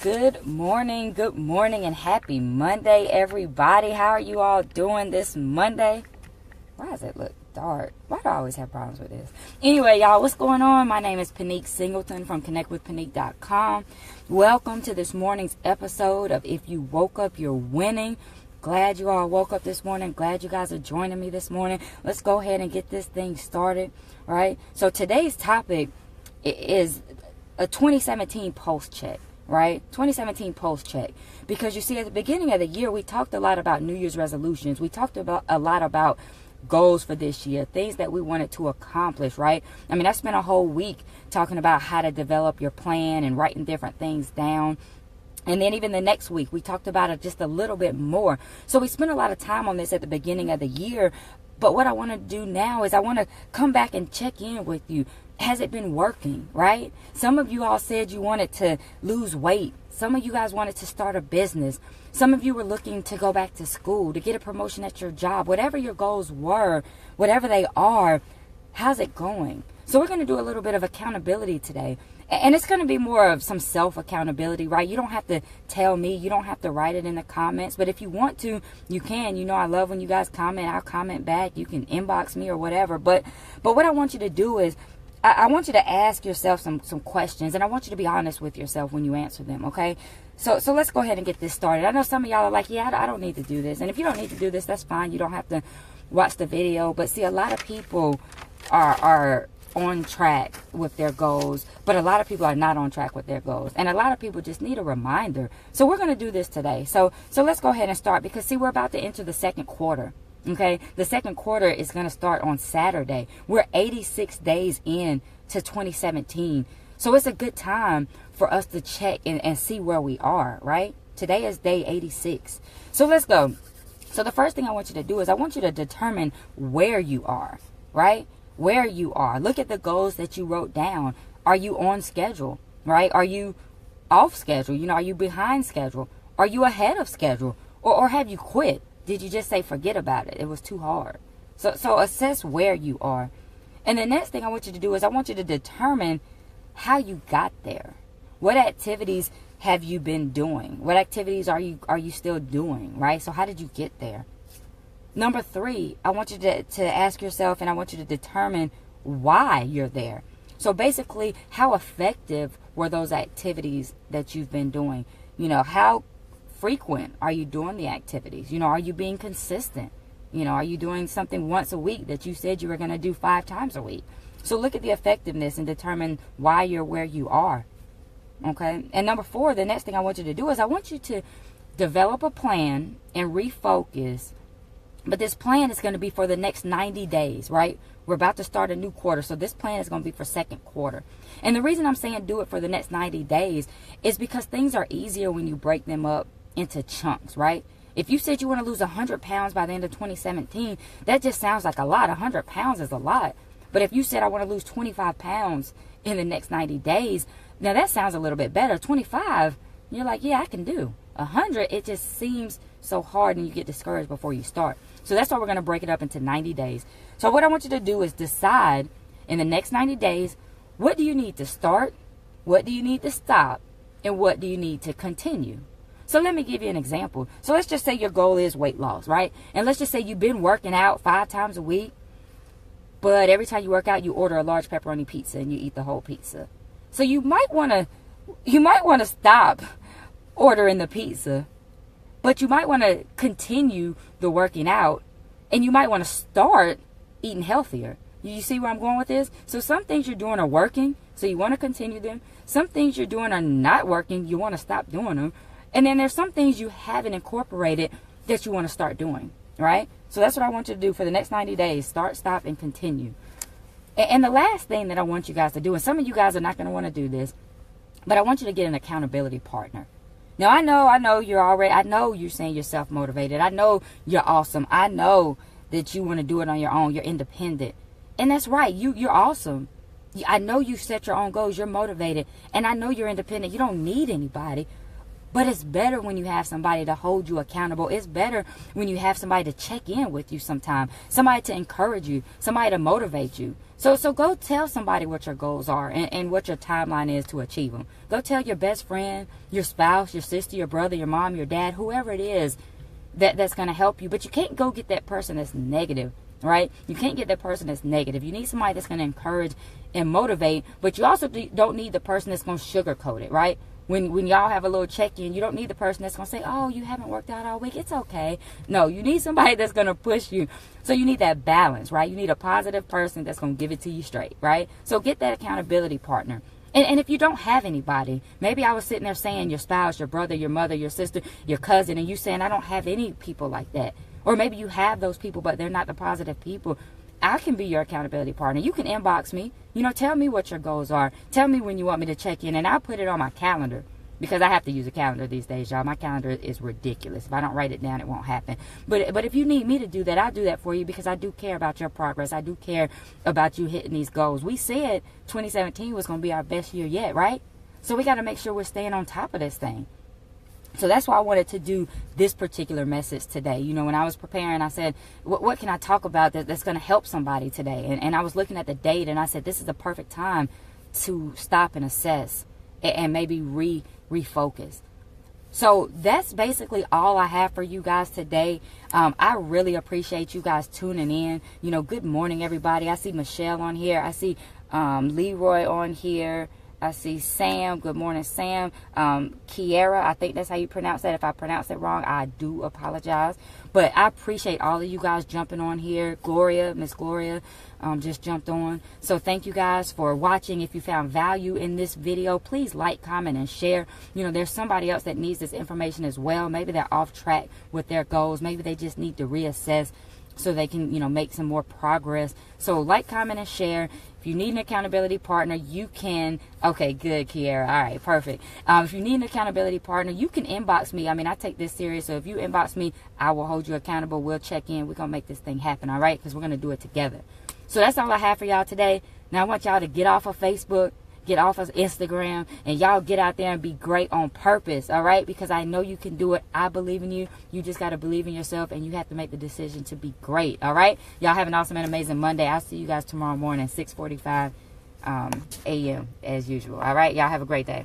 Good morning, and happy Monday, everybody. How are you all doing this Monday? Why does it look dark? Why do I always have problems with this? Anyway, y'all, what's going on? My name is Pinique Singleton from connectwithpinique.com. Welcome to this morning's episode of If You Woke Up, You're Winning. Glad you all woke up this morning. Glad you guys are joining me this morning. Let's go ahead and get this thing started, all right? So today's topic is a 2017 pulse check. Right? 2017 pulse check. Because you see, at the beginning of the year, we talked a lot about New Year's resolutions. We talked about a lot about goals for this year, things that we wanted to accomplish, right? I mean, I spent a whole week talking about how to develop your plan and writing different things down. And then even the next week, we talked about it just a little bit more. So we spent a lot of time on this at the beginning of the year. But what I want to do now is I want to come back and check in with you. Has it been working, right? Some of you all said you wanted to lose weight. Some of you guys wanted to start a business. Some of you were looking to go back to school, to get a promotion at your job. Whatever your goals were, whatever they are, how's it going? So we're going to do a little bit of accountability today. And it's going to be more of some self-accountability, right? You don't have to tell me. You don't have to write it in the comments. But if you want to, you can. You know, I love when you guys comment. I'll comment back. You can inbox me or whatever. But what I want you to do is, I want you to ask yourself some questions, and I want you to be honest with yourself when you answer them, okay? So let's go ahead and get this started. I know some of y'all are like, yeah, I don't need to do this. And if you don't need to do this, that's fine. You don't have to watch the video. But see, a lot of people are on track with their goals, but a lot of people are not on track with their goals. And a lot of people just need a reminder. So we're going to do this today. So let's go ahead and start, because see, we're about to enter the second quarter. Okay, the second quarter is going to start on Saturday. We're 86 days in to 2017. So it's a good time for us to check and see where we are, right? Today is day 86. So let's go. So the first thing I want you to do is I want you to determine where you are, right? Where you are. Look at the goals that you wrote down. Are you on schedule, right? Are you off schedule? You know, are you behind schedule? Are you ahead of schedule? Or have you quit? Did you just say, forget about it? It was too hard. So assess where you are. And the next thing I want you to do is I want you to determine how you got there. What activities have you been doing? What activities are you still doing, right? So how did you get there? Number 3, I want you to ask yourself, and I want you to determine why you're there. So basically, how effective were those activities that you've been doing? You know, how frequent are you doing the activities? You know, are you being consistent? You know, are you doing something once a week that you said you were going to do 5 times a week? So look at the effectiveness and determine why you're where you are. Okay. And number 4, the next thing I want you to do is I want you to develop a plan and refocus. But this plan is going to be for the next 90 days, right? We're about to start a new quarter. So this plan is going to be for second quarter. And the reason I'm saying do it for the next 90 days is because things are easier when you break them up into chunks, right? If you said you want to lose 100 pounds by the end of 2017, that just sounds like a lot. 100 pounds is a lot. But if you said I want to lose 25 pounds in the next 90 days, now that sounds a little bit better. 25, you're like, yeah, I can do. 100, it just seems so hard and you get discouraged before you start. So that's why we're going to break it up into 90 days. So what I want you to do is decide in the next 90 days, what do you need to start? What do you need to stop? And what do you need to continue? So let me give you an example. So let's just say your goal is weight loss, right? And let's just say you've been working out 5 times a week, but every time you work out, you order a large pepperoni pizza and you eat the whole pizza. So you might want to stop ordering the pizza, but you might want to continue the working out, and you might want to start eating healthier. You see where I'm going with this? So some things you're doing are working, so you want to continue them. Some things you're doing are not working, you want to stop doing them. And then there's some things you haven't incorporated that you want to start doing, right? So that's what I want you to do for the next 90 days. Start, stop, and continue. And the last thing that I want you guys to do, and some of you guys are not going to want to do this, but I want you to get an accountability partner. Now, I know you're saying you're self-motivated. I know you're awesome. I know that you want to do it on your own. You're independent. And that's right. You're awesome. I know you set your own goals. You're motivated. And I know you're independent. You don't need anybody. But it's better when you have somebody to hold you accountable. It's better when you have somebody to check in with you sometime, somebody to encourage you, somebody to motivate you. So go tell somebody what your goals are and what your timeline is to achieve them. Go tell your best friend, your spouse, your sister, your brother, your mom, your dad, whoever it is that's going to help you. But you can't go get that person that's negative, right? You can't get that person that's negative. You need somebody that's going to encourage and motivate, but you also don't need the person that's going to sugarcoat it, right? When y'all have a little check-in, you don't need the person that's going to say, oh, you haven't worked out all week. It's okay. No, you need somebody that's going to push you. So you need that balance, right? You need a positive person that's going to give it to you straight, right? So get that accountability partner. And if you don't have anybody, maybe I was sitting there saying your spouse, your brother, your mother, your sister, your cousin, and you saying, I don't have any people like that. Or maybe you have those people, but they're not the positive people. I can be your accountability partner. You can inbox me. Tell me what your goals are. Tell me when you want me to check in, and I'll put it on my calendar, because I have to use a calendar these days, y'all. My calendar is ridiculous. If I don't write it down, it won't happen. But if you need me to do that, I'll do that for you, because I do care about your progress. I do care about you hitting these goals. We said 2017 was going to be our best year yet, right? So we got to make sure we're staying on top of this thing. So that's why I wanted to do this particular message today. When I was preparing, I said, what can I talk about that's going to help somebody today? And I was looking at the date, and I said, this is the perfect time to stop and assess and maybe refocus. So that's basically all I have for you guys today. I really appreciate you guys tuning in. Good morning, everybody. I see Michelle on here. I see Leroy on here. I see Sam. Good morning, Sam. Kiera, I think that's how you pronounce that. If I pronounce it wrong, I do apologize. But I appreciate all of you guys jumping on here. Gloria, Miss Gloria, just jumped on. So thank you guys for watching. If you found value in this video, please like, comment, and share. There's somebody else that needs this information as well. Maybe they're off track with their goals. Maybe they just need to reassess so they can, make some more progress. So like, comment, and share. If you need an accountability partner, you can. Okay, good, Kiera. All right, perfect. If you need an accountability partner, you can inbox me. I take this serious. So if you inbox me, I will hold you accountable. We'll check in. We're going to make this thing happen, all right? Because we're going to do it together. So that's all I have for y'all today. Now I want y'all to get off of Facebook, get off of Instagram, and y'all get out there and be great on purpose, all right? Because I know you can do it. I believe in you. You just got to believe in yourself, and you have to make the decision to be great, all right? Y'all have an awesome and amazing Monday. I'll see you guys tomorrow morning, 6:45 a.m. as usual, all right? Y'all have a great day.